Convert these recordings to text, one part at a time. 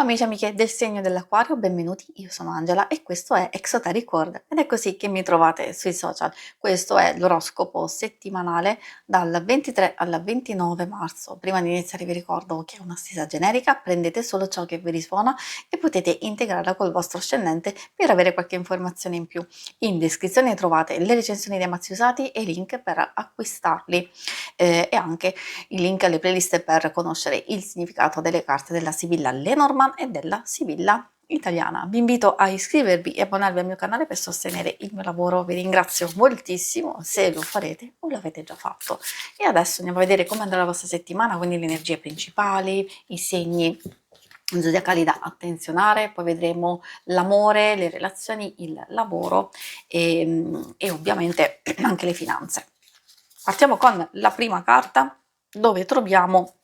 amici e amiche del segno dell'Acquario, benvenuti, io sono Angela e questo è Exoteric World ed è così che mi trovate sui social. Questo è l'oroscopo settimanale dal 23 al 29 marzo. Prima di iniziare vi ricordo che è una stesa generica, prendete solo ciò che vi risuona e potete integrarla col vostro ascendente per avere qualche informazione in più. In descrizione trovate le recensioni dei mazzi usati e i link per acquistarli e anche i link alle playlist per conoscere il significato delle carte della Sibilla Lenormand e della Sibilla italiana. Vi invito a iscrivervi e abbonarvi al mio canale per sostenere il mio lavoro, vi ringrazio moltissimo se lo farete o l'avete già fatto. E adesso andiamo a vedere come andrà la vostra settimana, quindi le energie principali, i segni zodiacali da attenzionare, poi vedremo l'amore, le relazioni, il lavoro e ovviamente anche le finanze. Partiamo con la prima carta dove troviamo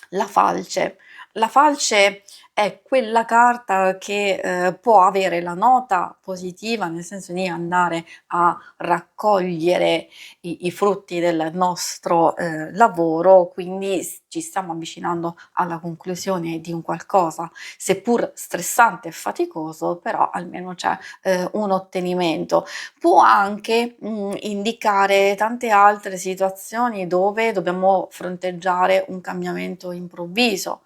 la falce. La falce è quella carta che può avere la nota positiva, nel senso di andare a raccogliere i frutti del nostro lavoro, quindi ci stiamo avvicinando alla conclusione di un qualcosa, seppur stressante e faticoso, però almeno c'è un ottenimento. Può anche indicare tante altre situazioni dove dobbiamo fronteggiare un cambiamento improvviso.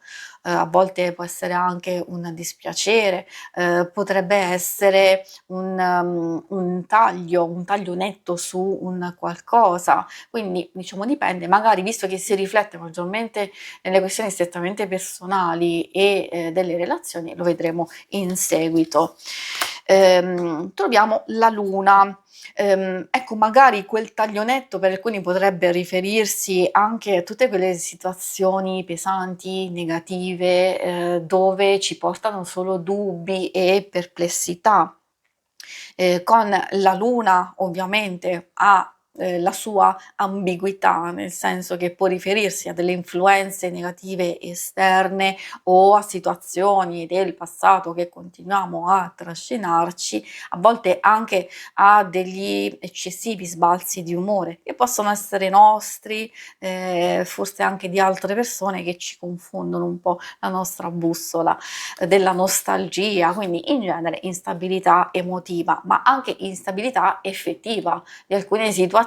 A volte può essere anche un dispiacere, potrebbe essere un taglio netto su un qualcosa, quindi diciamo dipende, magari visto che si riflette maggiormente nelle questioni strettamente personali e delle relazioni, lo vedremo in seguito. Troviamo la luna. Ecco, magari quel taglio netto per alcuni potrebbe riferirsi anche a tutte quelle situazioni pesanti, negative, dove ci portano solo dubbi e perplessità. Con la luna ovviamente ha la sua ambiguità, nel senso che può riferirsi a delle influenze negative esterne o a situazioni del passato che continuiamo a trascinarci, a volte anche a degli eccessivi sbalzi di umore che possono essere nostri, forse anche di altre persone che ci confondono un po' la nostra bussola della nostalgia, quindi in genere instabilità emotiva, ma anche instabilità effettiva di alcune situazioni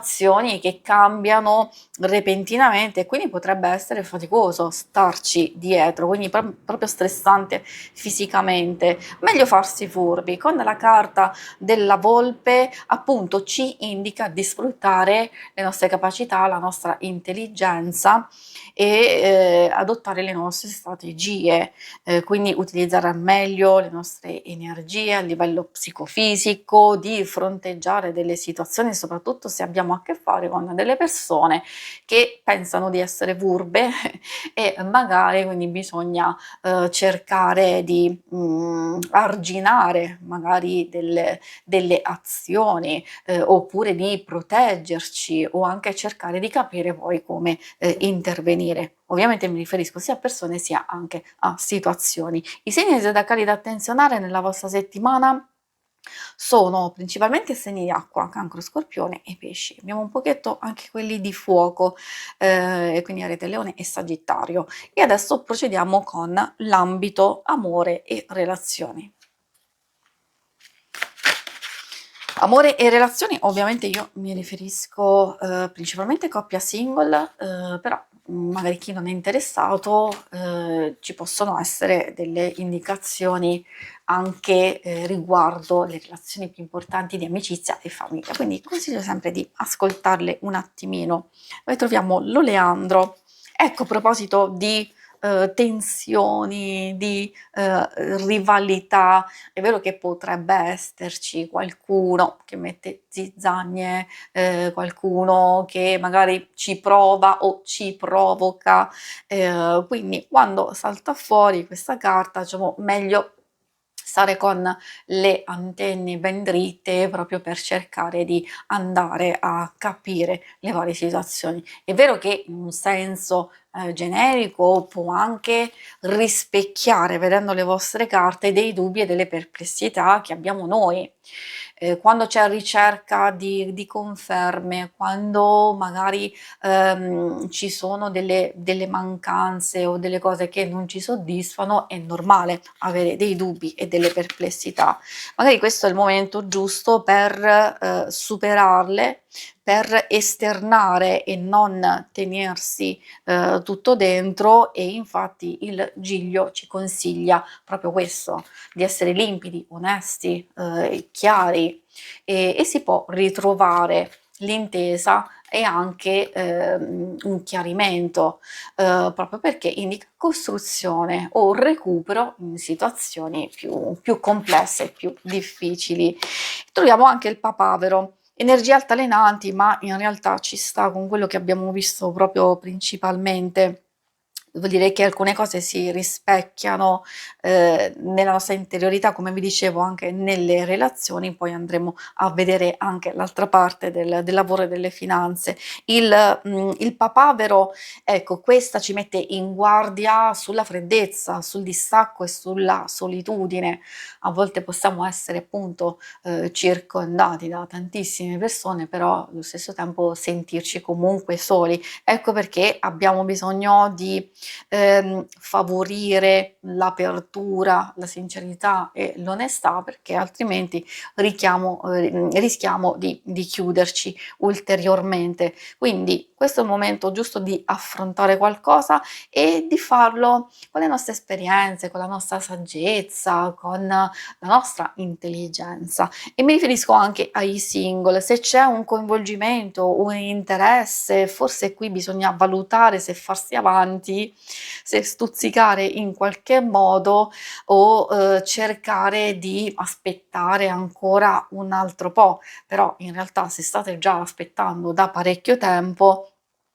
che cambiano repentinamente e quindi potrebbe essere faticoso starci dietro, quindi proprio stressante fisicamente. Meglio farsi furbi. Con la carta della volpe appunto ci indica di sfruttare le nostre capacità, la nostra intelligenza e adottare le nostre strategie, quindi utilizzare al meglio le nostre energie a livello psicofisico, di fronteggiare delle situazioni, soprattutto se abbiamo a che fare con delle persone che pensano di essere furbe e magari quindi bisogna cercare di arginare magari delle azioni oppure di proteggerci o anche cercare di capire poi come intervenire. Ovviamente mi riferisco sia a persone sia anche a situazioni. I segni zodiacali da attenzionare nella vostra settimana sono principalmente segni di acqua, cancro, scorpione e pesci. Abbiamo un pochetto anche quelli di fuoco, e quindi Ariete, Leone e Sagittario. E adesso procediamo con l'ambito amore e relazioni. Amore e relazioni, ovviamente io mi riferisco principalmente coppia single, però magari chi non è interessato ci possono essere delle indicazioni anche riguardo le relazioni più importanti di amicizia e famiglia, quindi consiglio sempre di ascoltarle un attimino. Poi troviamo l'oleandro. Ecco, a proposito di tensioni, di rivalità, è vero che potrebbe esserci qualcuno che mette zizzanie, qualcuno che magari ci prova o ci provoca, quindi quando salta fuori questa carta, diciamo, meglio stare con le antenne ben dritte proprio per cercare di andare a capire le varie situazioni. È vero che in un senso generico può anche rispecchiare, vedendo le vostre carte, dei dubbi e delle perplessità che abbiamo noi. quando c'è ricerca di conferme, quando magari ci sono delle mancanze o delle cose che non ci soddisfano, è normale avere dei dubbi e delle perplessità. Magari questo è il momento giusto per superarle, per esternare e non tenersi tutto dentro, e infatti il Giglio ci consiglia proprio questo, di essere limpidi, onesti, chiari, e si può ritrovare l'intesa e anche un chiarimento, proprio perché indica costruzione o recupero in situazioni più complesse, più difficili. Troviamo anche il papavero. Energie altalenanti, ma in realtà ci sta con quello che abbiamo visto proprio principalmente. Vuol dire che alcune cose si rispecchiano nella nostra interiorità, come vi dicevo, anche nelle relazioni. Poi andremo a vedere anche l'altra parte del lavoro e delle finanze. Il papavero, ecco, questa ci mette in guardia sulla freddezza, sul distacco e sulla solitudine. A volte possiamo essere appunto circondati da tantissime persone, però allo stesso tempo sentirci comunque soli. Ecco perché abbiamo bisogno di favorire l'apertura, la sincerità e l'onestà, perché altrimenti rischiamo di chiuderci ulteriormente. Quindi questo è il momento giusto di affrontare qualcosa e di farlo con le nostre esperienze, con la nostra saggezza, con la nostra intelligenza. E mi riferisco anche ai single. Se c'è un coinvolgimento, un interesse, forse qui bisogna valutare se farsi avanti, se stuzzicare in qualche modo o cercare di aspettare ancora un altro po'. Però in realtà se state già aspettando da parecchio tempo,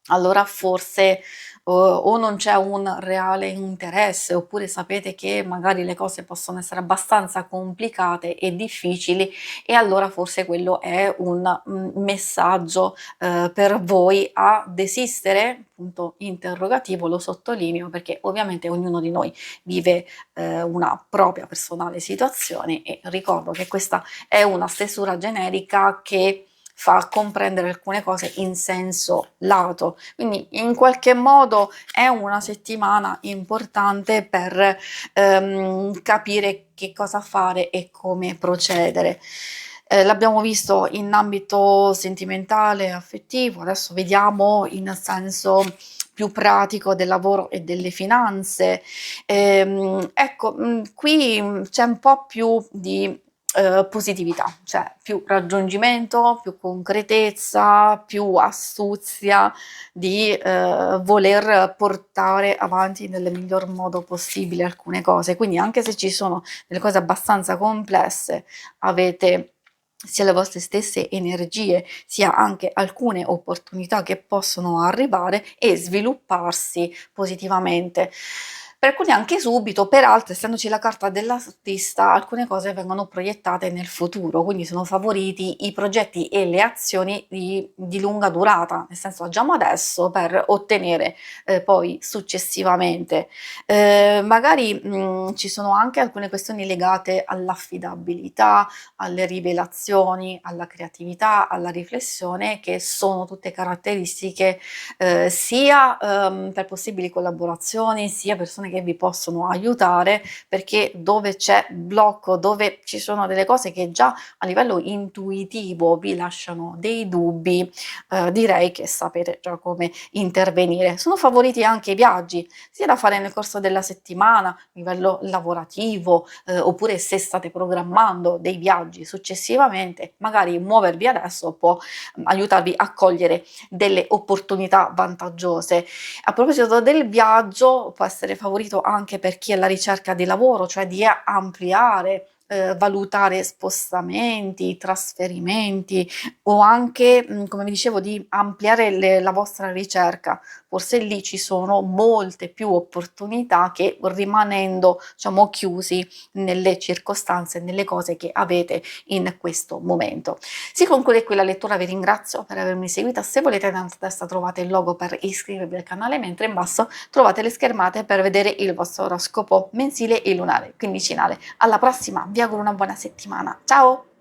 allora forse o non c'è un reale interesse, oppure sapete che magari le cose possono essere abbastanza complicate e difficili, e allora forse quello è un messaggio per voi a desistere? Punto interrogativo, lo sottolineo, perché ovviamente ognuno di noi vive una propria personale situazione, e ricordo che questa è una stesura generica che fa comprendere alcune cose in senso lato. Quindi in qualche modo è una settimana importante per capire che cosa fare e come procedere. L'abbiamo visto in ambito sentimentale, affettivo, adesso vediamo in senso più pratico del lavoro e delle finanze. Ecco, qui c'è un po' più di positività, cioè più raggiungimento, più concretezza, più astuzia di voler portare avanti nel miglior modo possibile alcune cose. Quindi anche se ci sono delle cose abbastanza complesse, avete sia le vostre stesse energie, sia anche alcune opportunità che possono arrivare e svilupparsi positivamente. Per alcuni anche subito, per altri, essendoci la carta dell'artista, alcune cose vengono proiettate nel futuro, quindi sono favoriti i progetti e le azioni di lunga durata, nel senso agiamo adesso per ottenere poi successivamente. Magari ci sono anche alcune questioni legate all'affidabilità, alle rivelazioni, alla creatività, alla riflessione, che sono tutte caratteristiche sia per possibili collaborazioni, sia persone che vi possono aiutare, perché dove c'è blocco, dove ci sono delle cose che già a livello intuitivo vi lasciano dei dubbi, direi che sapete già come intervenire. Sono favoriti anche i viaggi, sia da fare nel corso della settimana, a livello lavorativo, oppure se state programmando dei viaggi successivamente, magari muovervi adesso può aiutarvi a cogliere delle opportunità vantaggiose. A proposito del viaggio, può essere favorito anche per chi è alla ricerca di lavoro, cioè di ampliare, valutare spostamenti, trasferimenti, o anche, come vi dicevo, di ampliare la vostra ricerca. Forse lì ci sono molte più opportunità che rimanendo, diciamo, chiusi nelle circostanze, nelle cose che avete in questo momento. Si conclude qui la lettura, vi ringrazio per avermi seguita. Se volete, in alto a destra trovate il logo per iscrivervi al canale, mentre in basso trovate le schermate per vedere il vostro oroscopo mensile e lunare, quindicinale. Alla prossima, vi auguro una buona settimana. Ciao!